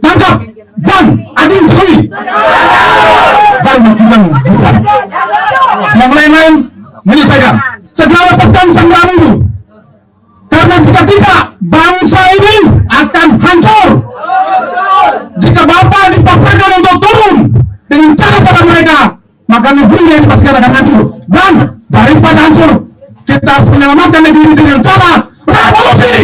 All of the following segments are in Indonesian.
tangkap dan adil Jokowi dan bukan yang lain-lain menyelesaikan. Segera lepaskan Sanggaram itu, karena jika tidak bangsa ini akan hancur. Jika Bapak dipaksakan untuk turun dengan cara-cara mereka, maka negeri yang dipastikan akan hancur. Dan daripada hancur, kita harus menyelamatkan negeri ini dengan cara revolusi.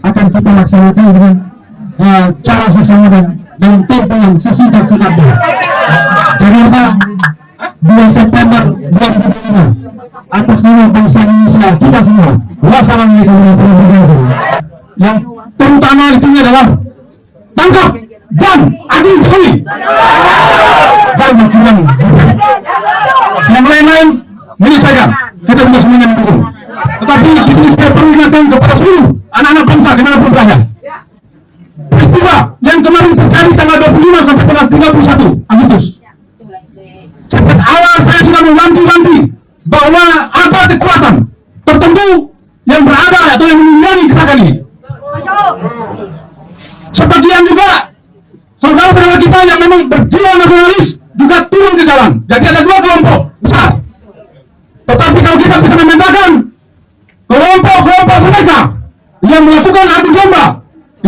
Akan kita laksanakan dengan cara sesama dan dalam tempo yang sesingkat-singkatnya. Jakarta 2 September 2025 atas nama bangsa Indonesia kita semua. Wassalamualaikum warahmatullahi wabarakatuh. Yang terutama di sini adalah tangkap dan adil Jokowi dan bukan yang lain-lain menyelesaikan. Kita juga semuanya mendukung. Tetapi di sini saya perlu ingatkan kepada seluruh anak-anak bangsa dimanapun berada. Peristiwa yang kemarin terjadi tanggal 25 sampai tanggal 31 Agustus. Sejak awal saya sudah mewanti-wanti bahwa ada kekuatan tertentu yang berada atau yang menunggangi gerakan ini. Sebagian juga saudara-saudara kita yang memang berjiwa nasionalis juga turun ke jalan. Jadi ada 2 kelompok besar. Tetapi kalau kita bisa membedakan kelompok-kelompok mereka yang melakukan adu domba,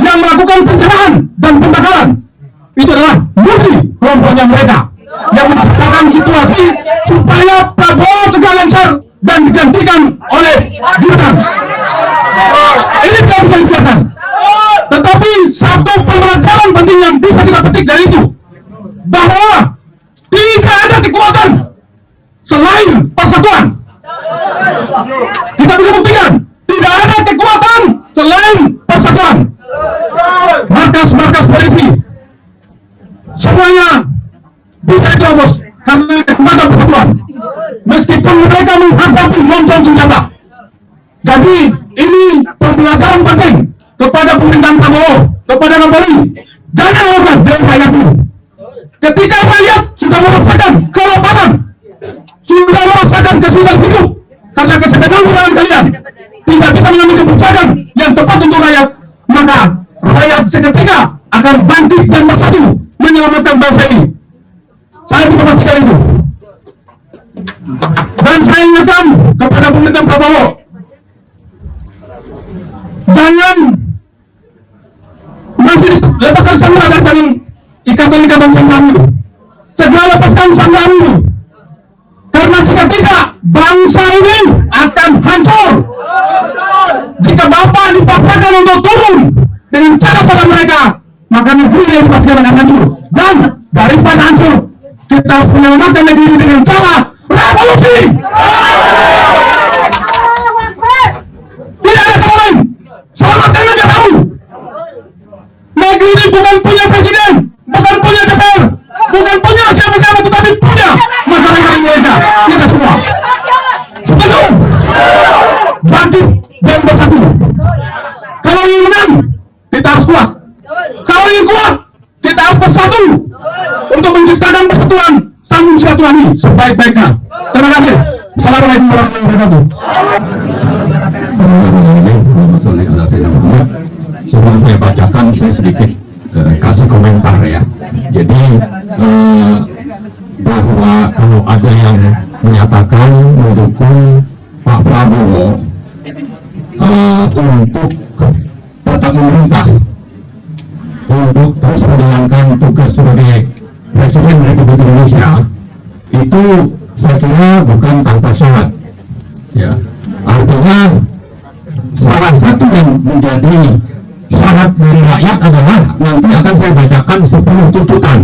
yang melakukan penjarahan dan pembakaran, itu adalah murni kelompoknya mereka yang menciptakan situasi supaya Prabowo juga lengser dan digantikan oleh Gibran. Ini tidak bisa dibiarkan. Tetapi satu pembelajaran penting yang bisa kita petik dari itu, bahwa tidak ada kekuatan selain persatuan. Kita bisa buktikan tidak ada kekuatan selain persatuan. Markas-markas polisi semuanya bisa diterobos karena kekuatan persatuan, meskipun mereka menghadapi lonceng senjata. Jadi ini pembelajaran penting kepada pemerintahan Prabowo, kepada Kapolri. Jangan lakukan dengan rakyat dulu. Ketika rakyat sudah merasakan kelaparan, sudah merasakan kesulitan hidup karena kesederhanaan kalian, tidak bisa mengambil kebijakan yang tepat untuk rakyat, maka rakyat seketika akan bangkit dan bersatu menyelamatkan bangsa ini. Saya bisa pastikan itu. Dan saya ingatkan kepada pemerintahan Prabowo, jangan masih lepaskan Sanggaram dari ikatan-ikatan Sanggaram itu. Segera lepaskan Sanggaram itu, karena jika tidak bangsa ini akan hancur. Jika Bapak dipaksakan untuk turun dengan cara-cara mereka, maka negeri yang dipastikan akan hancur. Dan daripada hancur, kita harus menyelamatkan negeri ini dengan cara revolusi. Tidak ada cara lain. Selamatkan negara kamu. Negeri ini bukan punya presiden, bukan punya DPR, bukan punya siapa-siapa, tetapi punya masyarakat Indonesia. Kita semua setuju bangkit dan bersatu. Kalau ingin menang, kita harus kuat. Kalau ingin kuat, kita harus bersatu untuk menciptakan persatuan sambung silaturahmi sebaik-baiknya. Terima kasih. Assalamualaikum warahmatullahi wabarakatuh. Sebelum saya bacakan, saya sedikit kasih komentar ya. Jadi bahwa kalau ada yang menyatakan mendukung Pak Prabowo untuk tetap memerintah, untuk terus menjalankan tugas sebagai Presiden Republik Indonesia, itu saya kira bukan tanpa syarat. Ya, artinya salah satu yang menjadi syarat dari rakyat adalah nanti akan saya bacakan 10 tuntutan.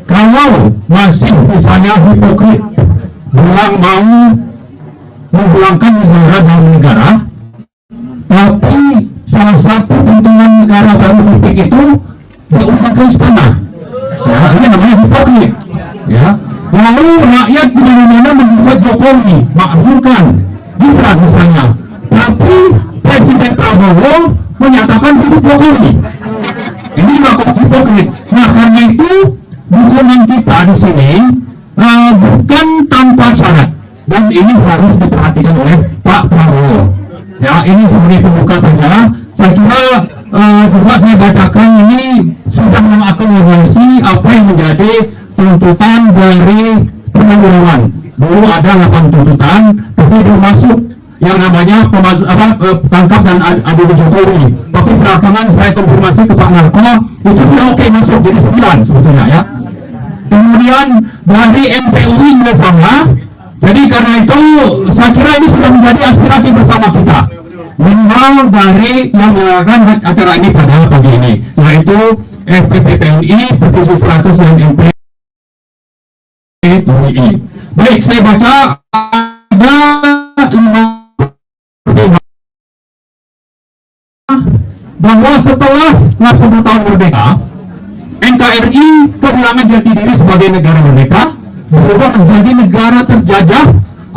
Kalau masih misalnya hipokrit, bilang mau menghilangkan negara dalam negara, tapi salah satu tuntutan negara baru politik itu diundang ke istana, ya, ini namanya hipokrit. Ya, lalu rakyat di mana-mana menggugat Jokowi, makzulkan Gibran misalnya, tapi Presiden Prabowo Prabowo menyatakan hidup Jokowi. Ini juga kok hipokrit. Nah, karena itu dukungan kita di sini bukan tanpa syarat, dan ini harus diperhatikan oleh Pak Prabowo. Ya, ini sebagai pembuka saja. Saya kira juga saya bacakan ini sudah mengakomodasi apa yang menjadi tuntutan dari Purnawirawan. Dulu ada 8 tuntutan, tapi belum masuk yang namanya tangkap dan adil Jokowi. Tapi belakangan saya konfirmasi ke Pak Narko, itu sudah oke masuk, jadi 9 sebetulnya ya. Kemudian dari MPUI juga sama. Jadi karena itu saya kira ini sudah menjadi aspirasi bersama kita. Minimal dari yang melakukan acara ini pada pagi ini, yaitu FPP TNI, Petisi 100 dan MPUI. Baik, saya baca ada 5 bahwa setelah 80 tahun merdeka, NKRI kehilangan jati diri sebagai negara merdeka, berubah menjadi negara terjajah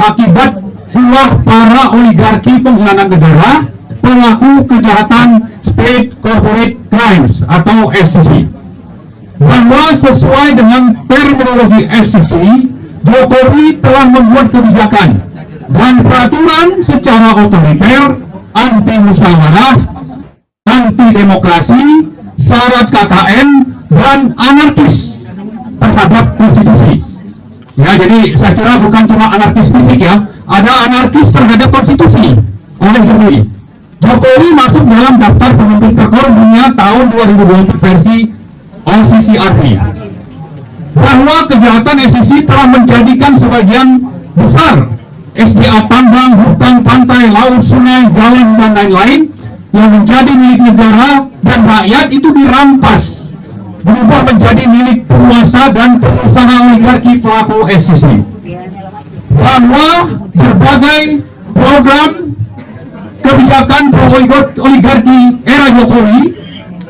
akibat ulah para oligarki pengkhianat negara, pelaku kejahatan State Corporate Crimes atau SCC. Bahwa sesuai dengan terminologi SCC, Jokowi telah membuat kebijakan dan peraturan secara otoriter, anti musyawarah, anti demokrasi, syarat KKN, dan anarkis terhadap konstitusi. Ya, jadi saya kira bukan cuma anarkis fisik ya, ada anarkis terhadap konstitusi oleh Jokowi. Jokowi masuk dalam daftar pemimpin terkor dunia tahun 2020 versi OCCRP. Bahwa kejahatan SCC telah menjadikan sebagian besar SDA tambang, hutan, pantai, laut, sungai, jalan, dan lain-lain yang menjadi milik negara dan rakyat itu dirampas, berubah menjadi milik penguasa dan pengusaha oligarki pelaku SCC. Bahwa berbagai program kebijakan pro-oligarki era Jokowi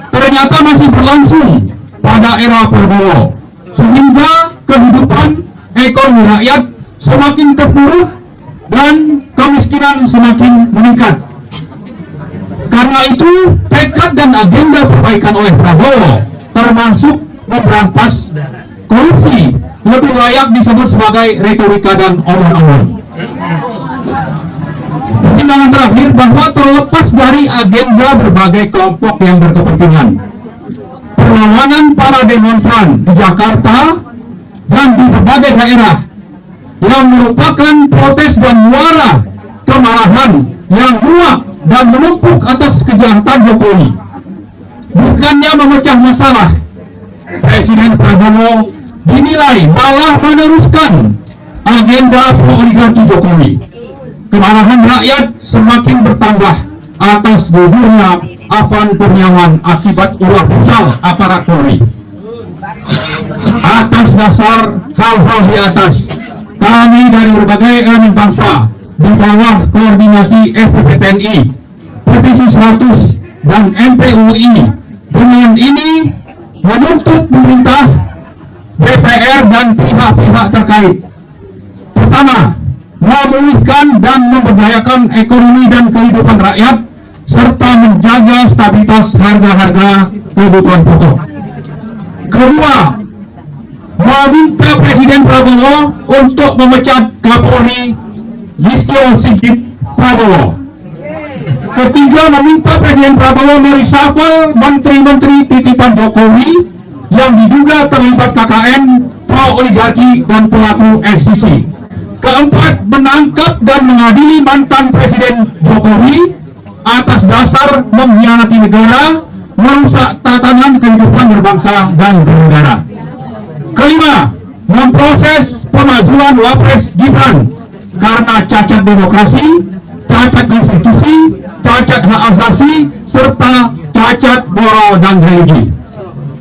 ternyata masih berlangsung pada era Prabowo, sehingga kehidupan ekonomi rakyat semakin terpuruk dan kemiskinan semakin meningkat. Karena itu, tekad dan agenda perbaikan oleh Prabowo, termasuk memberantas korupsi, lebih layak disebut sebagai retorika dan omong-omong. Pertimbangan terakhir bahwa terlepas dari agenda berbagai kelompok yang berkepentingan, perlawanan para demonstran di Jakarta dan di berbagai daerah yang merupakan protes dan muara kemarahan yang muak dan menumpuk atas kejahatan Jokowi, bukannya memecah masalah, Presiden Prabowo dinilai malah meneruskan agenda pro-oligarki Jokowi. Kemarahan rakyat semakin bertambah atas gugurnya Afan Kurniawan akibat ulah besar aparat Polri. Atas dasar hal-hal di atas, kami dari berbagai elemen bangsa di bawah koordinasi FPP TNI, Petisi 100 dan MPUI dengan ini menuntut pemerintah, DPR dan pihak-pihak terkait. Pertama, memulihkan dan memberdayakan ekonomi dan kehidupan rakyat serta menjaga stabilitas harga-harga kebutuhan pokok. Kedua, meminta Presiden Prabowo untuk memecat Kapolri Listio Sigit Prabowo. Ketiga, meminta Presiden Prabowo mereshuffle menteri-menteri titipan Jokowi yang diduga terlibat KKN, pro-oligarki, dan pelaku SCC. Keempat, menangkap dan mengadili mantan Presiden Jokowi atas dasar mengkhianati negara, merusak tatanan kehidupan berbangsa dan bernegara. Kelima, memproses pemakzulan Wapres Gibran karena cacat demokrasi, cacat konstitusi, cacat hak asasi, serta cacat moral dan religi.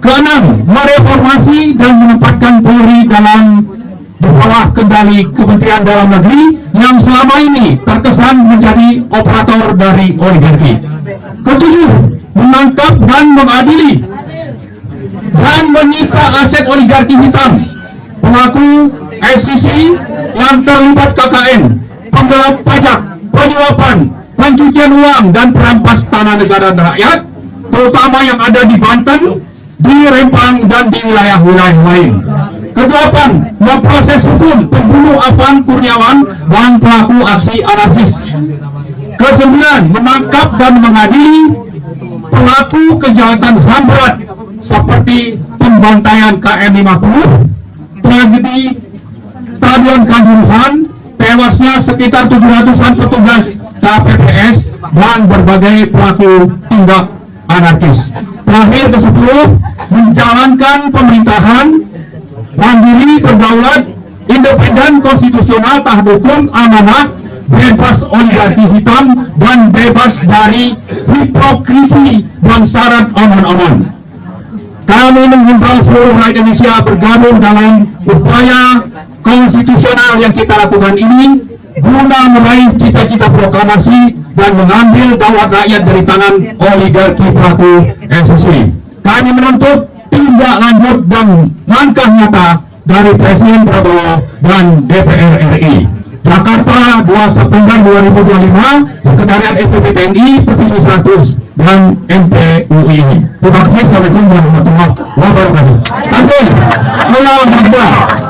Keenam, mereformasi dan menempatkan Polri di bawah kendali Kementerian Dalam Negeri yang selama ini terkesan menjadi operator dari oligarki. Ketujuh, menangkap dan mengadili dan menyita aset oligarki hitam, pelaku SCC yang terlibat KKN, penggelap pajak, penyuapan, pencucian uang dan perampas tanah negara dan rakyat, terutama yang ada di Banten, di Rempang, dan di wilayah-wilayah lain. Kedelapan, memproses hukum pembunuh Afan Kurniawan dan pelaku aksi anarkis. Kesembilan, menangkap dan mengadili pelaku kejahatan HAM berat seperti pembantaian KM 50, tragedi Stadion Kanjuruhan, tewasnya sekitar 700-an petugas KPPS, dan berbagai pelaku tindak anarkis. Terakhir, ke-10, menjalankan pemerintahan mandiri, berdaulat, independen, konstitusional, taat hukum, amanah, bebas oligarki hitam, dan bebas dari hipokrisi dan syarat aman-aman. Kami menghimbau seluruh rakyat Indonesia bergabung dalam upaya konstitusional yang kita lakukan ini guna meraih cita-cita proklamasi dan mengambil daulat rakyat dari tangan oligarki pelaku SSI. Kami menuntut tindak lanjut dan langkah nyata dari Presiden Prabowo dan DPR RI. Jakarta, 2 September 2025, Sekretariat FPP TNI, Petisi 100 dan MPUI. Terima kasih. Assalamualaikum warahmatullahi wabarakatuh. Takbir. Allahu Akbar.